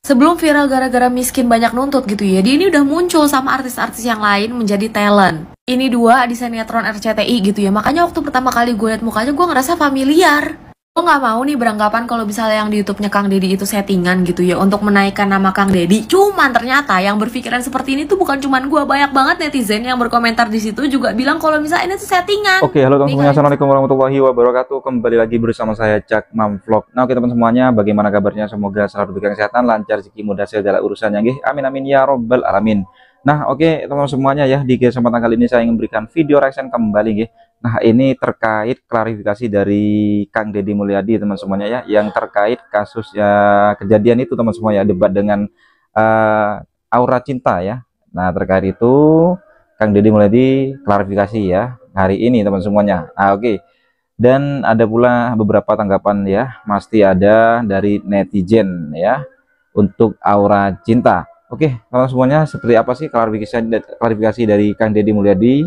Sebelum viral gara-gara miskin banyak nuntut gitu ya, dia ini udah muncul sama artis-artis yang lain menjadi talent. Ini dua di sinetron RCTI gitu ya, makanya waktu pertama kali gue liat mukanya gue ngerasa familiar. Gue gak mau nih beranggapan kalau misalnya yang di YouTube-nya Kang Deddy itu settingan gitu ya untuk menaikkan nama Kang Deddy. Cuman ternyata yang berpikiran seperti ini tuh bukan cuman gue, banyak banget netizen yang berkomentar di situ juga bilang kalau misalnya ini tuh settingan. Oke, halo teman-teman, assalamualaikum warahmatullahi wabarakatuh. Kembali lagi bersama saya Cak Mam Vlog. Nah, oke teman semuanya, bagaimana kabarnya? Semoga selalu diberikan kesehatan, lancar, rezeki, mudah segala urusannya. Nggih, amin amin ya robbal alamin. Nah, oke teman-teman semuanya ya, di kesempatan kali ini saya ingin memberikan video reaction kembali nggih. Nah, ini terkait klarifikasi dari Kang Deddy Mulyadi teman semuanya ya, yang terkait kasus ya kejadian itu teman semuanya, debat dengan Aura Cinta ya. Nah, terkait itu Kang Deddy Mulyadi klarifikasi ya hari ini teman semuanya. Oke. Dan ada pula beberapa tanggapan ya, pasti ada dari netizen ya untuk Aura Cinta. Oke, teman semuanya, seperti apa sih klarifikasi dari Kang Deddy Mulyadi?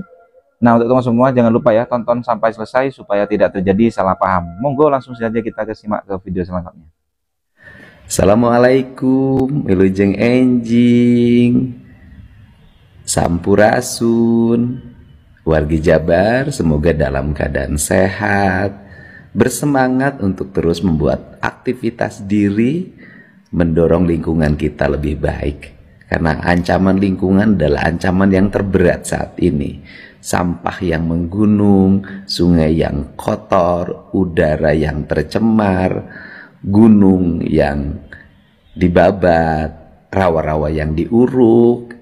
Nah, untuk teman semua jangan lupa ya tonton sampai selesai supaya tidak terjadi salah paham. Monggo langsung saja kita simak ke video selanjutnya. Assalamualaikum, wilujeng enjing, sampurasun, wargi Jabar, semoga dalam keadaan sehat, bersemangat untuk terus membuat aktivitas diri, mendorong lingkungan kita lebih baik. Karena ancaman lingkungan adalah ancaman yang terberat saat ini. Sampah yang menggunung, sungai yang kotor, udara yang tercemar, gunung yang dibabat, rawa-rawa yang diuruk,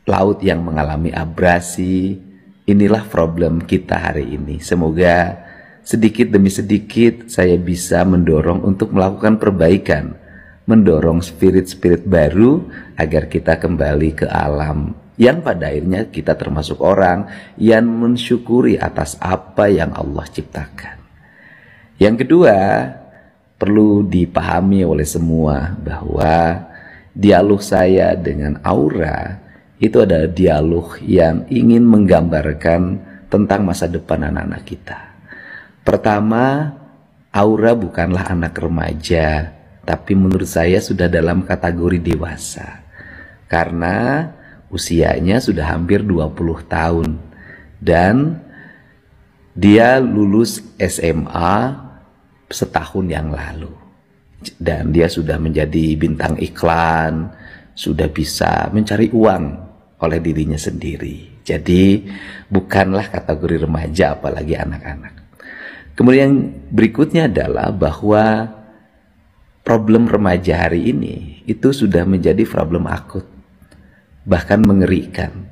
laut yang mengalami abrasi. Inilah problem kita hari ini. Semoga sedikit demi sedikit saya bisa mendorong untuk melakukan perbaikan, mendorong spirit-spirit baru agar kita kembali ke alam, yang pada akhirnya kita termasuk orang yang mensyukuri atas apa yang Allah ciptakan. Yang kedua, perlu dipahami oleh semua bahwa dialog saya dengan Aura itu adalah dialog yang ingin menggambarkan tentang masa depan anak-anak kita. Pertama, Aura bukanlah anak remaja, tapi menurut saya sudah dalam kategori dewasa. Karena usianya sudah hampir 20 tahun. Dan dia lulus SMA setahun yang lalu. Dan dia sudah menjadi bintang iklan, sudah bisa mencari uang oleh dirinya sendiri. Jadi bukanlah kategori remaja apalagi anak-anak. Kemudian berikutnya adalah bahwa problem remaja hari ini itu sudah menjadi problem akut, bahkan mengerikan.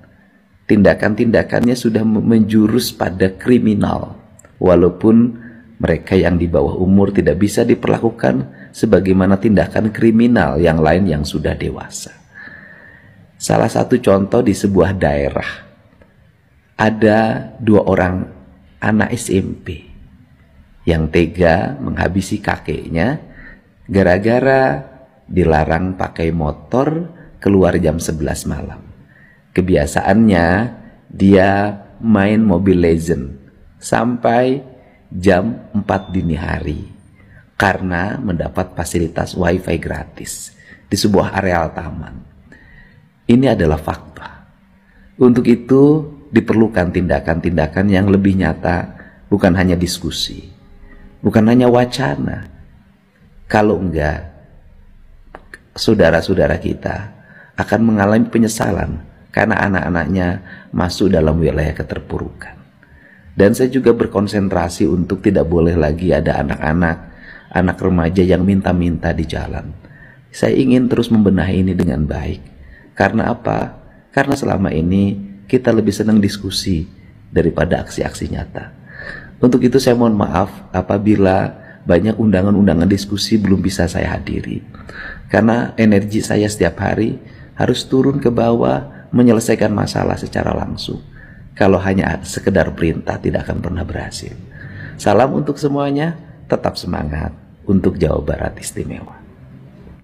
Tindakan-tindakannya sudah menjurus pada kriminal, walaupun mereka yang di bawah umur tidak bisa diperlakukan sebagaimana tindakan kriminal yang lain yang sudah dewasa. Salah satu contoh di sebuah daerah, ada 2 orang anak SMP yang tega menghabisi kakeknya gara-gara dilarang pakai motor keluar jam 11 malam. Kebiasaannya dia main Mobile Legends sampai jam 4 dini hari karena mendapat fasilitas wifi gratis di sebuah areal taman. Ini adalah fakta. Untuk itu diperlukan tindakan-tindakan yang lebih nyata, bukan hanya diskusi, bukan hanya wacana. Kalau enggak, saudara-saudara kita akan mengalami penyesalan karena anak-anaknya masuk dalam wilayah keterpurukan. Dan saya juga berkonsentrasi untuk tidak boleh lagi ada anak remaja yang minta-minta di jalan. Saya ingin terus membenahi ini dengan baik. Karena apa? Karena selama ini kita lebih senang diskusi daripada aksi-aksi nyata. Untuk itu saya mohon maaf apabila banyak undangan-undangan diskusi belum bisa saya hadiri. Karena energi saya setiap hari harus turun ke bawah menyelesaikan masalah secara langsung. Kalau hanya sekedar perintah tidak akan pernah berhasil. Salam untuk semuanya, tetap semangat untuk Jawa Barat istimewa.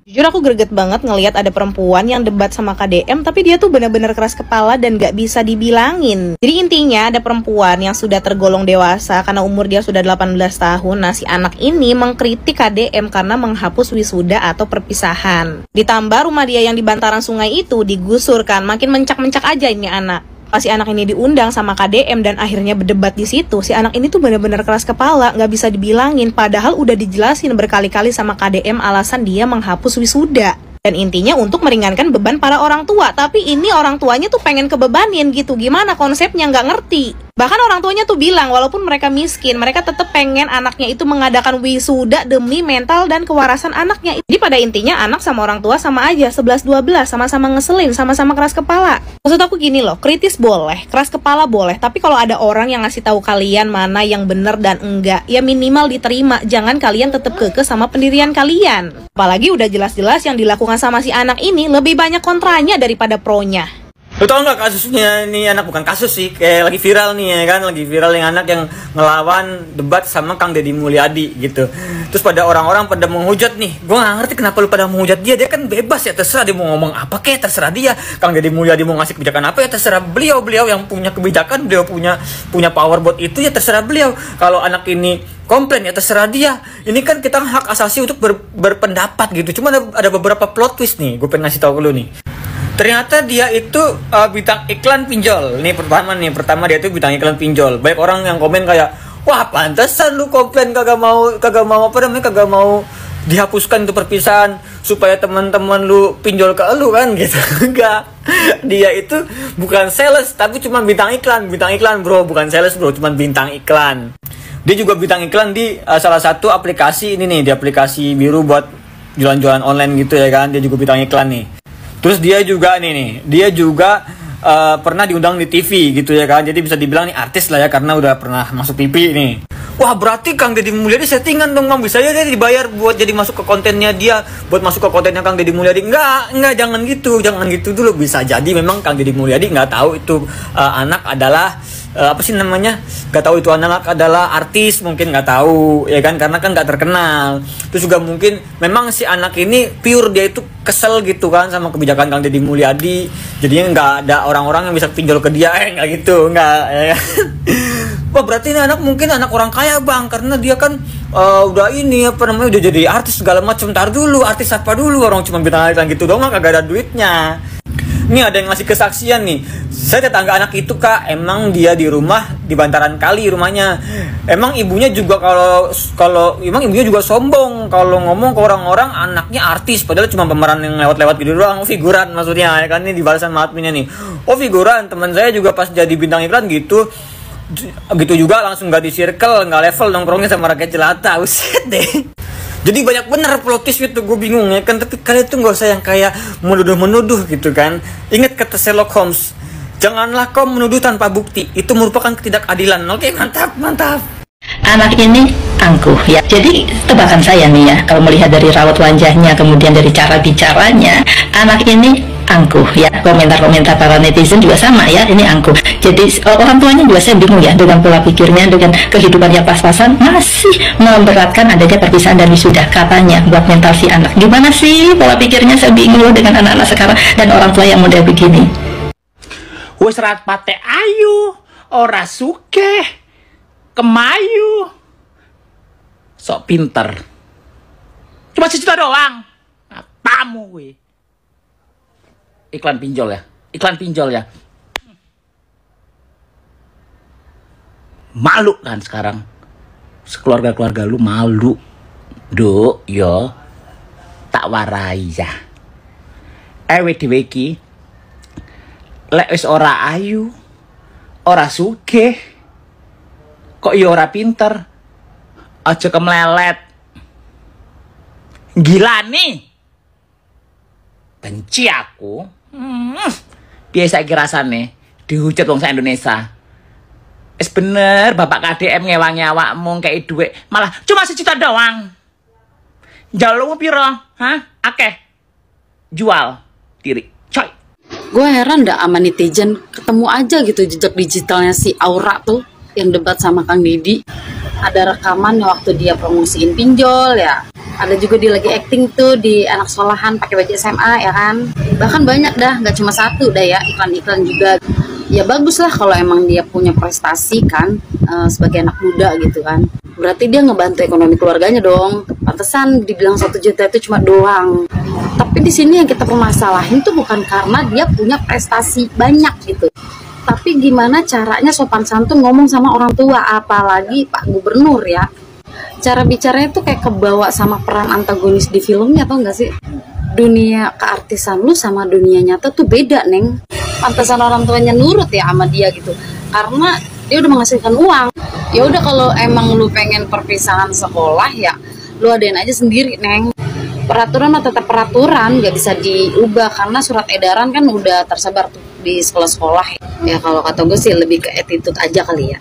Jujur aku greget banget ngelihat ada perempuan yang debat sama KDM, tapi dia tuh bener-bener keras kepala dan gak bisa dibilangin. Jadi intinya ada perempuan yang sudah tergolong dewasa karena umur dia sudah 18 tahun. Nah, si anak ini mengkritik KDM karena menghapus wisuda atau perpisahan. Ditambah rumah dia yang di bantaran sungai itu digusur kan, makin mencak-mencak aja ini anak. Pas si anak ini diundang sama KDM dan akhirnya berdebat di situ, si anak ini tuh bener-bener keras kepala, nggak bisa dibilangin. Padahal udah dijelasin berkali-kali sama KDM alasan dia menghapus wisuda. Dan intinya untuk meringankan beban para orang tua. Tapi ini orang tuanya tuh pengen kebebanin gitu. Gimana konsepnya nggak ngerti. Bahkan orang tuanya tuh bilang walaupun mereka miskin, mereka tetap pengen anaknya itu mengadakan wisuda demi mental dan kewarasan anaknya. Jadi pada intinya anak sama orang tua sama aja, 11-12, sama-sama ngeselin, sama-sama keras kepala. Maksud aku gini loh, kritis boleh, keras kepala boleh, tapi kalau ada orang yang ngasih tahu kalian mana yang benar dan enggak, ya minimal diterima. Jangan kalian tetap kekeh sama pendirian kalian. Apalagi udah jelas-jelas yang dilakukan sama si anak ini lebih banyak kontranya daripada pronya. Lo tau gak kasusnya nih anak, bukan kasus sih, kayak lagi viral nih ya kan, lagi viral yang anak yang ngelawan debat sama Kang Deddy Mulyadi gitu. Terus pada orang-orang pada menghujat nih, gue gak ngerti kenapa lu pada menghujat dia kan bebas ya, terserah dia mau ngomong apa kayak terserah dia. Kang Deddy Mulyadi mau ngasih kebijakan apa ya terserah beliau yang punya kebijakan, beliau punya power buat itu ya terserah beliau. Kalau anak ini komplain ya terserah dia. Ini kan kita hak asasi untuk berpendapat gitu. Cuma ada beberapa plot twist nih, gue pengen ngasih tau ke lu nih. Ternyata dia itu bintang iklan pinjol. Nih pertama dia itu bintang iklan pinjol. Banyak orang yang komen kayak, wah pantesan lu komplain kagak mau dihapuskan itu perpisahan supaya teman-teman lu pinjol ke lu kan gitu. Enggak. Dia itu bukan sales tapi cuma bintang iklan bro, bukan sales bro, cuma bintang iklan. Dia juga bintang iklan di salah satu aplikasi ini nih, di aplikasi biru buat jualan-jualan online gitu ya kan. Dia juga bintang iklan nih. Terus dia juga pernah diundang di TV gitu ya kan. Jadi bisa dibilang nih artis lah ya karena udah pernah masuk TV nih. Wah berarti Kang Deddy Mulyadi settingan dong Mam. Bisa ya dia dibayar buat jadi masuk ke kontennya dia, buat masuk ke kontennya Kang Deddy Mulyadi. Enggak, jangan gitu dulu. Bisa jadi memang Kang Deddy Mulyadi nggak tahu itu anak adalah nggak tahu itu anak adalah artis, mungkin nggak tahu ya kan, karena kan nggak terkenal. Terus juga mungkin memang si anak ini pure dia itu kesel gitu kan sama kebijakan Kang Deddy Mulyadi, jadinya nggak ada orang-orang yang bisa pinjol ke dia, nggak gitu, nggak ya. Wah berarti ini anak mungkin anak orang kaya bang, karena dia kan udah udah jadi artis segala macam. Ntar dulu artis apa dulu, orang cuma bintang iklan gitu doang kagak ada duitnya. Ini ada yang ngasih kesaksian nih. Saya tetangga anak itu kak, emang dia di rumah di bantaran kali rumahnya. Emang ibunya juga emang ibunya juga sombong kalau ngomong ke orang-orang anaknya artis, padahal cuma pemeran yang lewat-lewat gitu doang, figuran maksudnya ya kan. Ini di balasan adminnya nih. Oh figuran, teman saya juga pas jadi bintang iklan gitu juga langsung gak di circle, gak level nongkrongnya sama rakyat jelata. Uset deh. Jadi banyak bener plot twist itu, gue bingung ya kan. Tapi kalian tuh gak usah yang kayak menuduh-menuduh gitu kan. Ingat kata Sherlock Holmes, janganlah kau menuduh tanpa bukti, itu merupakan ketidakadilan. Oke, mantap. Anak ini angkuh ya. Jadi tebakan saya nih ya, kalau melihat dari raut wajahnya, kemudian dari cara bicaranya, anak ini angkuh ya. Komentar-komentar para netizen juga sama ya, ini angkuh. Jadi orang tuanya juga saya bingung ya, dengan pola pikirnya, dengan kehidupan yang pas-pasan, masih memberatkan adanya perpisahan dan wisuda katanya buat mental si anak. Gimana sih pola pikirnya, saya bingung loh dengan anak-anak sekarang dan orang tua yang muda begini. Wes rat pate ayu, ora sugih, kemayu, sok pinter. Cuma sejuta doang. Apamu we? Iklan pinjol ya. Malu kan sekarang. Sekeluarga-keluarga lu malu. Duk, yo. Tak warai ya. Ewe dhewe iki lek wis ora ayu, ora sugih, kok ya ora pinter, aja kemlelet. Gila nih. Benci aku. Biasa iki rasane dihujat wong sak Indonesia. Wis bener bapak KDM ngewangi awakmu kei dhuwit, malah cuma 1 juta doang. Njalukmu pira? Hah? Akeh. Jual diri. Coy. Gue heran dah sama netizen, ketemu aja gitu jejak digitalnya si Aura tuh yang debat sama Kang Deddy. Ada rekaman waktu dia promosiin pinjol ya. Ada juga dia lagi acting tuh di anak sekolahan pakai baju SMA ya kan. Bahkan banyak dah, nggak cuma satu dah ya, iklan-iklan juga. Ya bagus lah kalau emang dia punya prestasi kan, sebagai anak muda gitu kan. Berarti dia ngebantu ekonomi keluarganya dong. Pantesan dibilang 1 juta itu cuma doang. Tapi di sini yang kita permasalahin tuh bukan karena dia punya prestasi banyak gitu. Tapi gimana caranya sopan santun ngomong sama orang tua, apalagi Pak Gubernur ya. Cara bicaranya tuh kayak kebawa sama peran antagonis di filmnya, tau gak sih? Dunia keartisan lu sama dunia nyata tuh beda, Neng. Pantesan orang tuanya nurut ya sama dia gitu. Karena dia udah menghasilkan uang. Ya udah kalau emang lu pengen perpisahan sekolah ya lu adain aja sendiri, Neng. Peraturan mah tetap peraturan, gak bisa diubah karena surat edaran kan udah tersebar tuh di sekolah-sekolah. Ya kalau kata gue sih lebih ke attitude aja kali ya.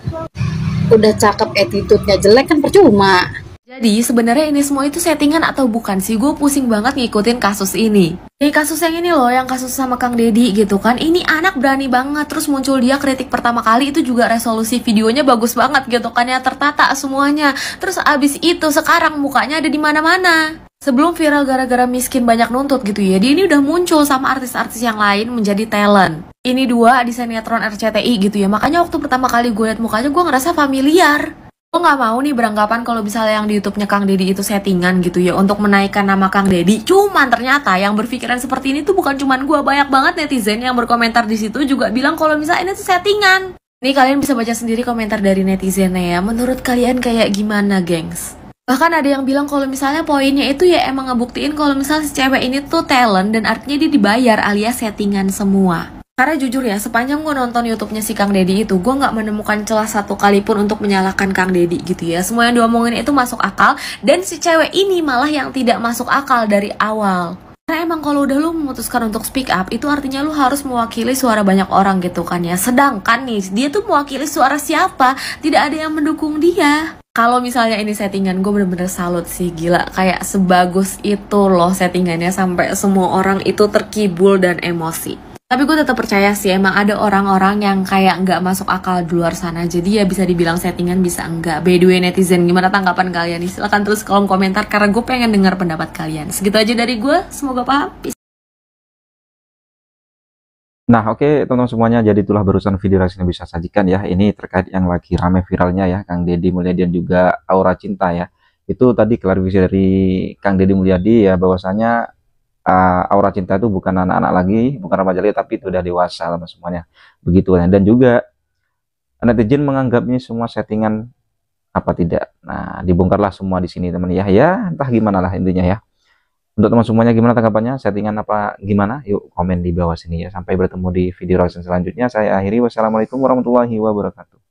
Udah cakep attitude-nya jelek kan percuma. Jadi sebenarnya ini semua itu settingan atau bukan sih? Gue pusing banget ngikutin kasus ini. Nih kasus yang ini loh, yang kasus sama Kang Deddy gitu kan. Ini anak berani banget, terus muncul dia kritik pertama kali itu juga resolusi videonya bagus banget gitu kan ya, tertata semuanya. Terus abis itu sekarang mukanya ada di mana-mana. Sebelum viral gara-gara miskin banyak nuntut gitu ya, dia ini udah muncul sama artis-artis yang lain menjadi talent. Ini dua di sinetron RCTI gitu ya, makanya waktu pertama kali gue liat mukanya gue ngerasa familiar. Gue gak mau nih beranggapan kalau misalnya yang di YouTube-nya Kang Deddy itu settingan gitu ya untuk menaikkan nama Kang Deddy. Cuman ternyata yang berpikiran seperti ini tuh bukan cuman gue, banyak banget netizen yang berkomentar di situ juga bilang kalau misalnya ini tuh settingan. Nih kalian bisa baca sendiri komentar dari netizennya ya. Menurut kalian kayak gimana, gengs? Bahkan ada yang bilang kalau misalnya poinnya itu ya emang ngebuktiin kalau misalnya si cewek ini tuh talent dan artinya dia dibayar alias settingan semua. Karena jujur ya, sepanjang gue nonton YouTube-nya si Kang Deddy itu, gue nggak menemukan celah satu kali pun untuk menyalahkan Kang Deddy gitu ya. Semua yang diomongin itu masuk akal, dan si cewek ini malah yang tidak masuk akal dari awal. Karena emang kalau udah lu memutuskan untuk speak up, itu artinya lu harus mewakili suara banyak orang gitu kan ya. Sedangkan nih, dia tuh mewakili suara siapa? Tidak ada yang mendukung dia. Kalau misalnya ini settingan, gue bener-bener salut sih, gila. Kayak sebagus itu loh settingannya sampai semua orang itu terkibul dan emosi. Tapi gue tetap percaya sih emang ada orang-orang yang kayak nggak masuk akal di luar sana. Jadi ya bisa dibilang settingan, bisa enggak. By the way netizen, gimana tanggapan kalian nih? Silahkan tulis kolom komentar karena gue pengen dengar pendapat kalian. Segitu aja dari gue, semoga paham. Peace. Nah oke teman-teman semuanya, jadi itulah barusan video reaksi yang bisa sajikan ya. Ini terkait yang lagi rame viralnya ya, Kang Deddy Mulyadi dan juga Aura Cinta ya. Itu tadi klarifikasi dari Kang Deddy Mulyadi ya, bahwasanya Aura Cinta itu bukan anak-anak lagi, bukan remaja lagi, tapi itu udah dewasa lah semuanya. Begitu kan. Dan juga netizen menganggap ini semua settingan apa tidak. Nah, dibongkarlah semua di sini teman ya. Ya, entah gimana lah intinya ya. Untuk teman semuanya gimana tanggapannya? Settingan apa gimana? Yuk komen di bawah sini ya. Sampai bertemu di video reaction selanjutnya. Saya akhiri. Wassalamualaikum warahmatullahi wabarakatuh.